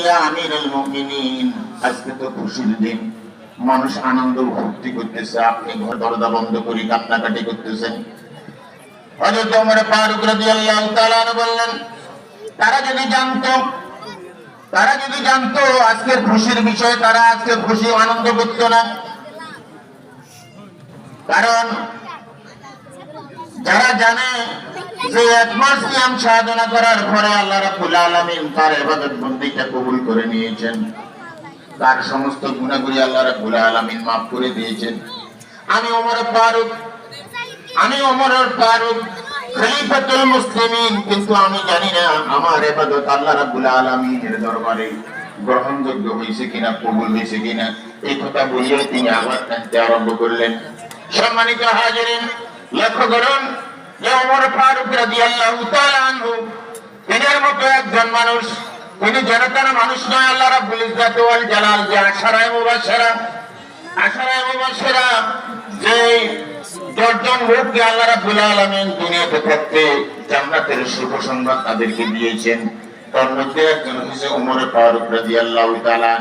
ইয়া আমিরুল মুমিনিন, আজকে তো খুশির দিন, মানুষ আনন্দ ভর্তি করতেছে, আপনি ঘর দরজা বন্ধ করে কান্নাকাটি করতেছেন। হযরত ওমর ফারুক রাদিয়াল্লাহু তাআলা বললেন, তারা যদি জানতো আজকের খুশির বিষয়, তারা আজকে খুশি আনন্দ করত না। কারণ যারা জানে যে এক মাস সিয়াম সাধনা করার পরে আল্লাহ রাব্বুল আলামিন তার ইবাদত বন্দেগীটা কবুল করে নিয়েছেন, তার সমস্ত গুনাহগুলি আল্লাহ রাব্বুল আলামিন মাফ করে দিয়েছেন। আমি ওমর ফারুক খলিফাতুল মুসলিমিন, কিন্তু আমি জানি না আমার ইবাদত আল্লাহ রাব্বুল আলামিনের দরবারে গ্রহণযোগ্য হয়েছে কিনা, কবুল হয়েছে কিনা। এই কথা বলিয়ে তিনি আবার কাঁদতে আরম্ভ করলেন। সম্মানিত হাজিরিন, লক্ষ্য করুন যে ওমর ফারুক রাদিয়াল্লাহু তাআলা আনহু এর মতো একজন মানুষ, তিনি জনতার মানুষ নয়। আল্লাহ রাব্বুল ইজ্জত ওয়াল জালাল যে আশারায়ে মুবাশশিরা যে 10 জন লোককে আল্লাহ রাব্বুল আলামিন দুনিয়াতে থাকতে জান্নাতের শুভ সংবাদ তাদেরকে দিয়েছেন, তার মধ্যে একজন হচ্ছে ওমর ফারুক রাদিয়াল্লাহু তাআলা।